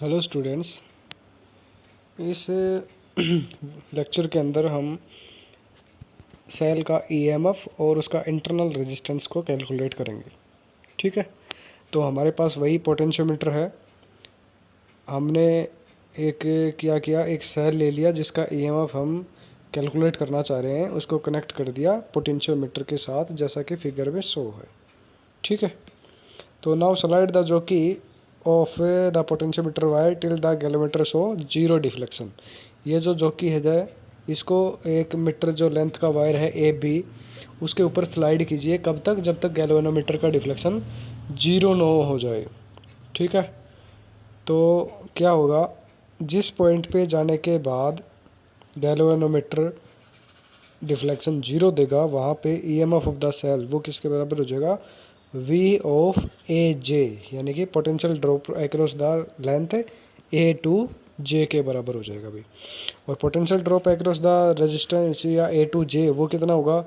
Hello students, इस lecture के अंदर हम सेल का ईएमएफ और उसका इंटरनल रेजिस्टेंस को कैलकुलेट करेंगे। ठीक है, तो हमारे पास वही पोटेंशियोमीटर है। हमने एक सेल ले लिया जिसका ईएमएफ हम कैलकुलेट करना चाह रहे हैं, उसको कनेक्ट कर दिया पोटेंशियोमीटर के साथ, जैसा कि फिगर में शो है। ठीक है, तो now slide the jockey of the potentiometer wire till the galvanometer show zero deflection. ये जो जॉकी है जाए, इसको 1 मीटर जो लेंथ का वायर है ए बी, उसके ऊपर स्लाइड कीजिए। कब तक? जब तक गैल्वेनोमीटर का डिफ्लेक्शन जीरो न हो जाए। ठीक है, तो क्या होगा, जिस पॉइंट पे जाने के बाद गैल्वेनोमीटर डिफ्लेक्शन जीरो देगा, वहाँ पे ईएमएफ ऑफ द सेल वो किसके बराबर हो जाएगा? वी ऑफ ए जे, यानी कि potential drop across the length A to J के बराबर हो जाएगा भाई। और potential drop across the resistance या ए टू जे वो कितना होगा?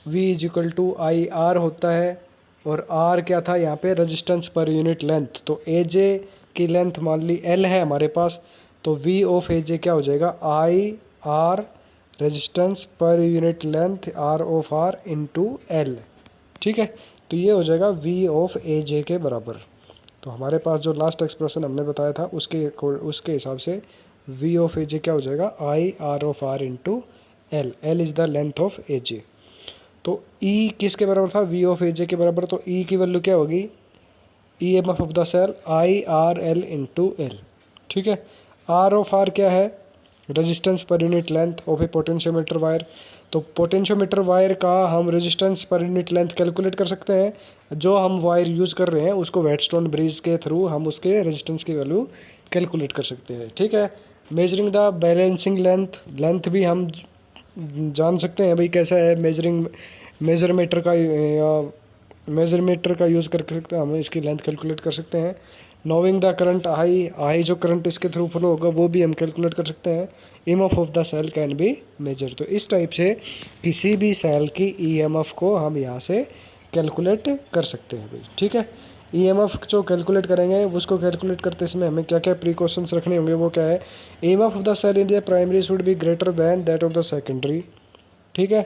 V is equal to I R होता है, और आर क्या था यहाँ पे? रेजिस्टेंस पर यूनिट लेंथ। तो ए जे की लेंथ मान ली एल है हमारे पास, तो वी ऑफ ए जे क्या हो जाएगा? आई आर रेजिस्टेंस पर unit length R of R into L. ठीक है, तो ये हो जाएगा वी ऑफ ए जे के बराबर। तो हमारे पास जो लास्ट एक्सप्रेशन हमने बताया था उसके हिसाब से वी ऑफ ए जे क्या हो जाएगा? I R of R into L. L is the length of A J. तो ई किसके बराबर था? वी ऑफ ए जे के बराबर। तो ई की वैल्यू क्या होगी? E M F of the cell I R L into L. ठीक है, आर ऑफ आर क्या है? रेजिस्टेंस पर unit length of a potentiometer wire. तो पोटेंशियोमीटर वायर का हम रेजिस्टेंस पर यूनिट लेंथ कैलकुलेट कर सकते हैं। जो हम वायर यूज़ कर रहे हैं उसको वेटस्टोन ब्रिज के थ्रू हम उसके रेजिस्टेंस की वैल्यू कैलकुलेट कर सकते हैं। ठीक है, measuring the balancing length, length भी हम जान सकते हैं भाई कैसा है। मेजरमीटर का या मेजरमीटर का यूज़ कर सकते हैं, हम इसकी लेंथ कैलकुलेट कर सकते हैं। नोविंग द करंट आई जो करंट इसके थ्रू फ्लो होगा वो भी हम कैलकुलेट कर सकते हैं। EMF of the cell can be measure. तो इस टाइप से किसी भी सेल की ईएमएफ को हम यहाँ से कैलकुलेट कर सकते हैं भाई। ठीक है, ईएमएफ जो कैलकुलेट करेंगे उसको कैलकुलेट करते समय हमें क्या क्या प्रिकॉशंस रखने होंगे, वो क्या है? EMF of the cell in the primary should be greater than that of the secondary. ठीक है,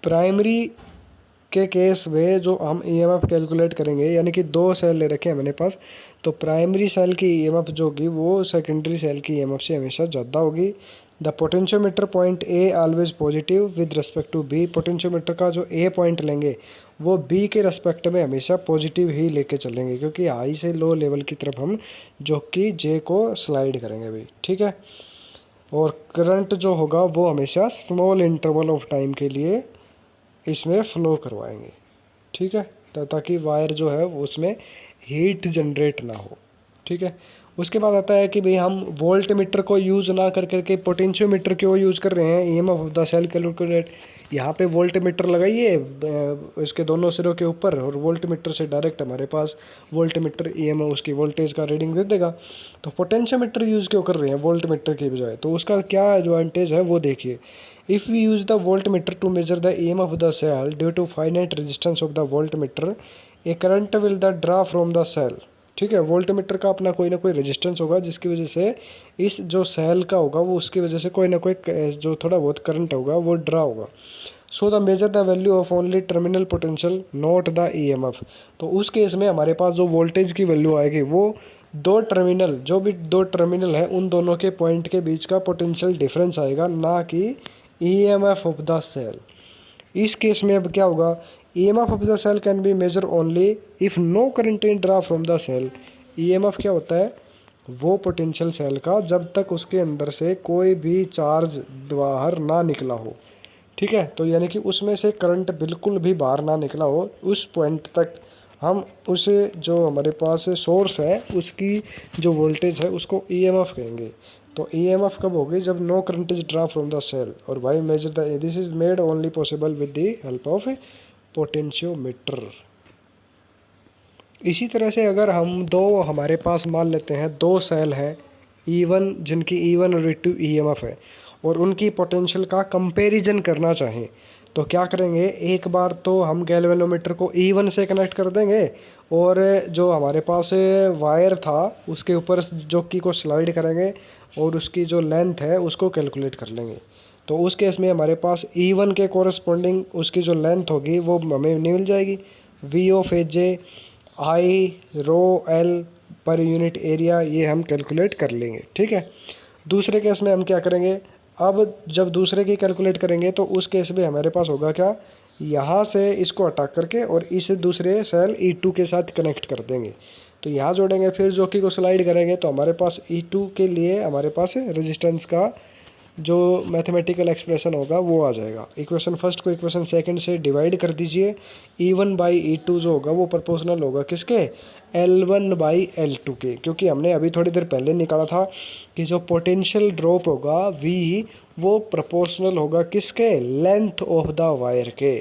प्राइमरी के केस में जो हम ईएमएफ कैलकुलेट करेंगे, यानी कि 2 सेल ले रखे हैं मैंने पास, तो प्राइमरी सेल की ईएमएफ जो होगी वो सेकेंडरी सेल की ईएमएफ से हमेशा ज़्यादा होगी। The potentiometer point A always positive with respect to B. Potentiometer का जो ए पॉइंट लेंगे वो बी के रेस्पेक्ट में हमेशा पॉजिटिव ही लेके चलेंगे, क्योंकि हाई से लो लेवल की तरफ हम जो कि जे को स्लाइड करेंगे भाई। ठीक है, और करंट जो होगा वो हमेशा स्मॉल इंटरवल ऑफ टाइम के लिए इसमें फ्लो करवाएंगे। ठीक है, ताकि वायर जो है वो उसमें हीट जनरेट ना हो। ठीक है, उसके बाद आता है कि भाई हम वोल्ट मीटर को यूज़ ना कर करके पोटेंशियोमीटर क्यों यूज़ कर रहे हैं? EMF of the cell calculate. यहाँ पे वोल्ट मीटर लगाइए इसके दोनों सिरों के ऊपर, और वोल्ट मीटर से डायरेक्ट हमारे पास वोल्ट मीटर ईएमएफ उसकी वोल्टेज का रीडिंग दे देगा। तो पोटेंशियोमीटर यूज़ क्यों कर रहे हैं वोल्ट मीटर की बजाय? तो उसका क्या एडवांटेज है वो देखिए। If we use the voltmeter to measure the EMF of the cell due to finite resistance of the voltmeter, a current will the draw from the cell। ठीक है, वोल्टमीटर का अपना कोई ना कोई रेजिस्टेंस होगा जिसकी वजह से इस जो सेल का होगा वो उसकी वजह से कोई ना कोई जो थोड़ा बहुत करंट होगा वो ड्रा होगा। So the measure the value of only terminal potential not the EMF. तो उस केस में हमारे पास जो वोल्टेज की वैल्यू आएगी वो दो टर्मिनल है उन दोनों के पॉइंट के बीच का पोटेंशियल डिफरेंस आएगा, ना कि ईएमएफ ऑफ द सेल। इस केस में अब क्या होगा? EMF of the cell can be measure only if no current in draw from the cell. EMF क्या होता है? वो पोटेंशियल सेल का जब तक उसके अंदर से कोई भी चार्ज बाहर ना निकला हो। ठीक है, तो यानी कि उसमें से करंट बिल्कुल भी बाहर ना निकला हो, उस पॉइंट तक हम उसे जो हमारे पास सोर्स है उसकी जो वोल्टेज है उसको ईएमएफ कहेंगे। तो ईएमएफ कब होगी? जब no current is draw from the cell. और why measure the this is made only possible with the help of potentiometer. इसी तरह से अगर हम हमारे पास मान लेते हैं 2 सेल हैं E1 जिनकी E1 और E2 ईएमएफ है, और उनकी पोटेंशियल का कंपैरिजन करना चाहें, तो क्या करेंगे, एक बार तो हम गैल्वेनोमीटर को E1 से कनेक्ट कर देंगे और जो हमारे पास वायर था उसके ऊपर जॉकी को स्लाइड करेंगे और उसकी जो लेंथ है उसको कैलकुलेट कर लेंगे। तो उस केस में हमारे पास E1 के कोरस्पॉन्डिंग उसकी जो लेंथ होगी वो हमें मिल जाएगी, V of A J I rho L per unit area, ये हम कैलकुलेट कर लेंगे। ठीक है, दूसरे केस में हम क्या करेंगे, अब जब दूसरे की कैलकुलेट करेंगे तो उस केस में हमारे पास होगा क्या, यहाँ से इसको हटा करके और इसे दूसरे सेल E2 के साथ कनेक्ट कर देंगे। तो यहाँ जोड़ेंगे, फिर जॉकी को स्लाइड करेंगे तो हमारे पास E2 के लिए हमारे पास रेजिस्टेंस का जो मैथमेटिकल एक्सप्रेशन होगा वो आ जाएगा। इक्वेशन फर्स्ट को इक्वेशन सेकंड से डिवाइड कर दीजिए। E1 बाई E2 जो होगा वो प्रोपोर्शनल होगा किसके, L1 बाई L2 के, क्योंकि हमने अभी थोड़ी देर पहले निकाला था कि जो पोटेंशियल ड्रॉप होगा V वो प्रोपोर्शनल होगा किसके, लेंथ ऑफ द वायर के।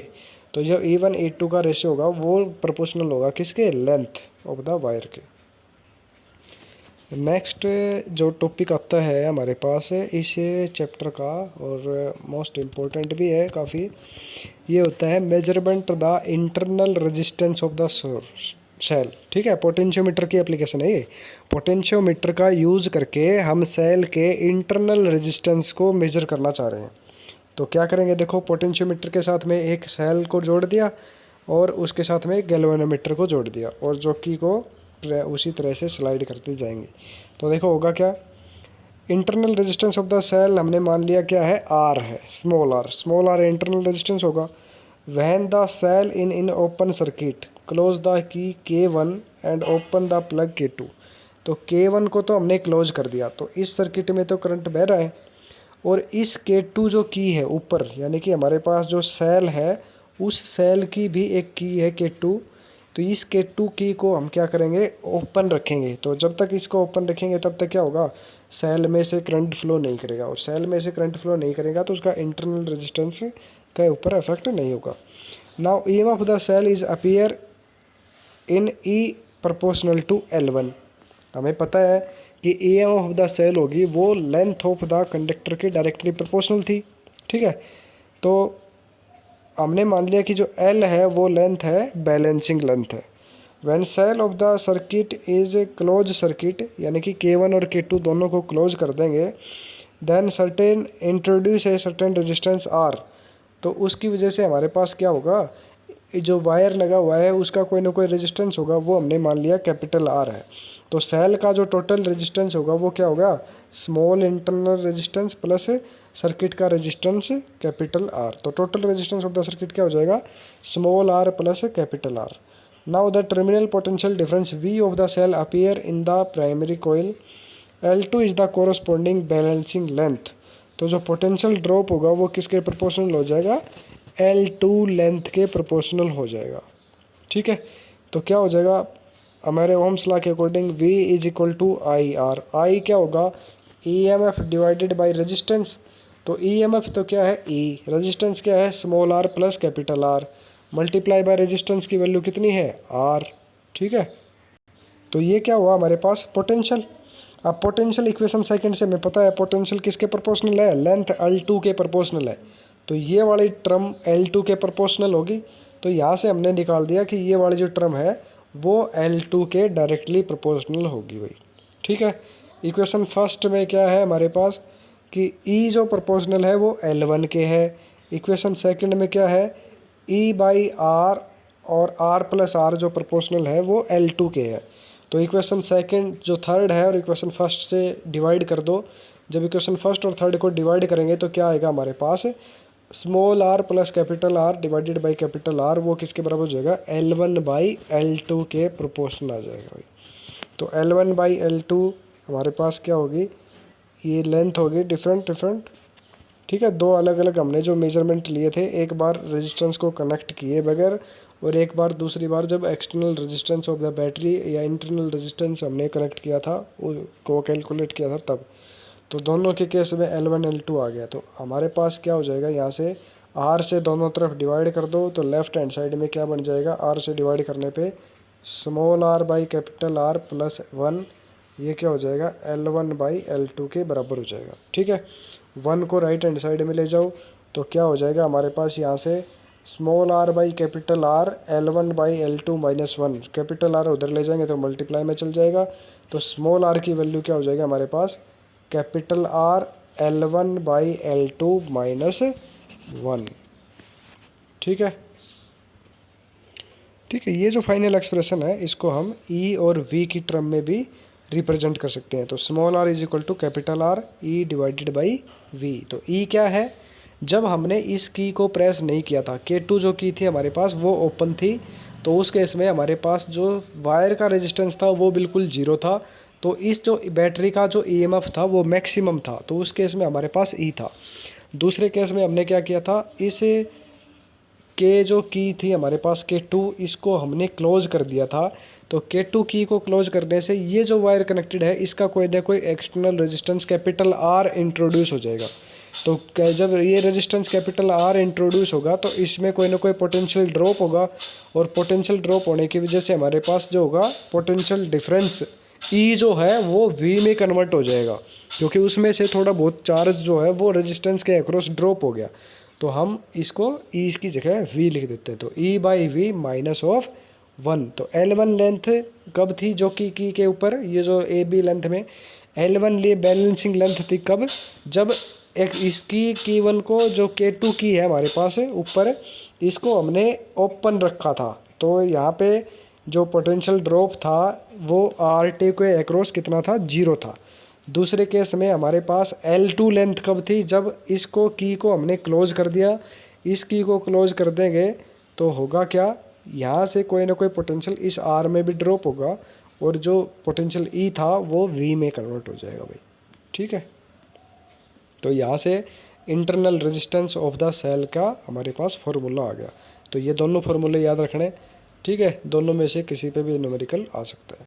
तो जो E1 E2 का रेशियो होगा वो प्रोपोर्शनल होगा किसके, लेंथ ऑफ द वायर के। नेक्स्ट जो टॉपिक आता है हमारे पास इस चैप्टर का और मोस्ट इम्पोर्टेंट भी है काफ़ी, ये होता है measurement the internal resistance of the cell. ठीक है, पोटेंशियोमीटर की एप्लीकेशन है ये। पोटेंशियोमीटर का यूज़ करके हम सेल के इंटरनल रेजिस्टेंस को मेजर करना चाह रहे हैं। तो क्या करेंगे, देखो पोटेंशियोमीटर के साथ में एक सेल को जोड़ दिया और उसके साथ में एक गैल्वेनोमीटर को जोड़ दिया और जॉकी को उसी तरह से स्लाइड करते जाएंगे। तो देखो होगा क्या, internal resistance of the cell हमने मान लिया क्या है, आर है, स्मॉल आर इंटरनल रेजिस्टेंस होगा। When the cell in open circuit close the key K1 and open the plug K2। तो K1 को तो हमने क्लोज कर दिया, तो इस सर्किट में तो करंट बह रहा है और इस K2 जो की है ऊपर, यानी कि हमारे पास जो सेल है उस सेल की भी एक की है K2। तो इस K2 की को हम क्या करेंगे, ओपन रखेंगे। तो जब तक इसको ओपन रखेंगे तब तक क्या होगा, सेल में से करंट फ्लो नहीं करेगा और सेल में से करंट फ्लो नहीं करेगा तो उसका इंटरनल रेजिस्टेंस के ऊपर इफेक्ट नहीं होगा। Now EM of the cell is appear in E proportional to L1। हमें पता है कि ईएम ऑफ द सेल होगी वो लेंथ ऑफ द कंडक्टर के डायरेक्टली प्रोपोर्शनल थी। ठीक है, तो हमने मान लिया कि जो L है वो लेंथ है, बैलेंसिंग लेंथ है। When cell of the circuit is close circuit, यानी कि K1 और K2 दोनों को क्लोज कर देंगे, then certain introduce a certain resistance R। तो उसकी वजह से हमारे पास क्या होगा, जो वायर लगा हुआ है उसका कोई ना कोई रेजिस्टेंस होगा, वो हमने मान लिया कैपिटल R है। तो सेल का जो टोटल रेजिस्टेंस होगा वो क्या होगा, small internal resistance plus circuit का रेजिस्टेंस कैपिटल R। तो total resistance of the circuit क्या हो जाएगा, small r plus capital R। Now the terminal potential difference V of the cell appear in the primary coil. L2 is the corresponding balancing length. तो जो potential drop होगा वो किसके proportional हो जाएगा, L2 लेंथ के प्रोपोर्शनल हो जाएगा। ठीक है, तो क्या हो जाएगा, हमारे ओम्स लॉ के according V is equal to I R. I क्या होगा, EMF डिवाइडेड बाई रेजिस्टेंस। तो EMF तो क्या है E, रेजिस्टेंस क्या है small r plus capital R, multiply by resistance की वैल्यू कितनी है R। ठीक है, तो ये क्या हुआ हमारे पास पोटेंशियल। अब पोटेंशियल इक्वेशन सेकंड से हमें पता है पोटेंशियल किसके प्रोपोर्शनल है, लेंथ L2 के प्रोपोर्शनल है। तो ये वाली टर्म L2 के प्रोपोर्शनल होगी। तो यहाँ से हमने निकाल दिया कि ये वाली जो टर्म है वो L2 के डायरेक्टली प्रोपोर्शनल होगी भाई। ठीक है, इक्वेशन फर्स्ट में क्या है हमारे पास कि E जो प्रोपोर्शनल है वो L1 के है। इक्वेशन सेकंड में क्या है, E बाई आर और R प्लस R जो प्रोपोर्शनल है वो L2 के है। तो इक्वेशन सेकंड जो थर्ड है और इक्वेशन फर्स्ट से डिवाइड कर दो। जब इक्वेशन फर्स्ट और थर्ड को डिवाइड करेंगे तो क्या आएगा हमारे पास, small r plus capital R divided by capital R, वो किसके बराबर हो जाएगा, L1 बाई L2 के प्रोपोर्शनल आ जाएगा भाई। तो L1 बाई L2 हमारे पास क्या होगी, ये लेंथ होगी डिफरेंट। ठीक है, दो अलग अलग हमने जो मेजरमेंट लिए थे, एक बार रेजिस्टेंस को कनेक्ट किए बगैर और एक बार दूसरी बार जब external resistance of the battery या इंटरनल रेजिस्टेंस हमने कनेक्ट किया था उसको कैलकुलेट किया था तब। तो दोनों के केस में L1 L2 आ गया। तो हमारे पास क्या हो जाएगा, यहाँ से R से दोनों तरफ डिवाइड कर दो तो लेफ्ट हैंड साइड में क्या बन जाएगा, R से डिवाइड करने पे small r by capital R plus 1, ये क्या हो जाएगा L1 बाई L2 के बराबर हो जाएगा। ठीक है, 1 को राइट हैंड साइड में ले जाओ तो क्या हो जाएगा हमारे पास यहाँ से small R by capital R L1 by L2 minus 1, capital R उधर ले जाएंगे तो मल्टीप्लाई में चल जाएगा। तो स्मॉल आर की वैल्यू क्या हो जाएगा हमारे पास, capital R L1 by L2 minus 1। ठीक है, ठीक है। ये जो फाइनल एक्सप्रेशन है इसको हम E और V की टर्म में भी रिप्रेजेंट कर सकते हैं। तो small r is equal to capital R E divided by V। तो E क्या है, जब हमने इस की को प्रेस नहीं किया था, K2 जो की थी हमारे पास वो ओपन थी, तो उस केस में हमारे पास जो वायर का रेजिस्टेंस था वो बिल्कुल जीरो था। तो इस जो बैटरी का जो EMF था वो मैक्सिमम था, तो उस केस में हमारे पास E था। दूसरे केस में हमने क्या किया था, इस के जो की थी हमारे पास K2, इसको हमने क्लोज कर दिया था। तो K2 की को क्लोज करने से ये जो वायर कनेक्टेड है इसका कोई ना कोई external resistance capital R introduce हो जाएगा। तो जब ये रेजिस्टेंस कैपिटल R इंट्रोड्यूस होगा तो इसमें कोई ना कोई पोटेंशियल ड्रॉप होगा, और पोटेंशियल ड्रॉप होने की वजह से हमारे पास जो होगा पोटेंशियल डिफरेंस E जो है वो V में कन्वर्ट हो जाएगा, क्योंकि उसमें से थोड़ा बहुत चार्ज जो है वो रेजिस्टेंस के अक्रॉस ड्रॉप हो गया। तो हम इसको E की जगह V लिख देते हैं। तो E by V minus of 1। तो L1 लेंथ कब थी जो कि की के ऊपर, ये जो AB लेंथ में L1 लिए बैलेंसिंग लेंथ थी कब, जब एक इसकी की वन को जो K2 की है हमारे पास ऊपर, इसको हमने ओपन रखा था। तो यहाँ पे जो पोटेंशियल ड्रॉप था वो RT के अक्रॉस कितना था, 0 था। दूसरे केस में हमारे पास L2 लेंथ कब थी, जब इसको की को हमने क्लोज कर दिया। इस की को क्लोज कर देंगे तो होगा क्या, यहाँ से कोई ना कोई पोटेंशियल इस R में भी ड्रॉप होगा, और जो पोटेंशियल E था वो V में कन्वर्ट हो जाएगा भाई। ठीक है, तो यहाँ से internal resistance of the cell का हमारे पास फॉर्मूला आ गया। तो ये दोनों फार्मूले याद रखने, ठीक है, दोनों में से किसी पे भी न्यूमेरिकल आ सकता है।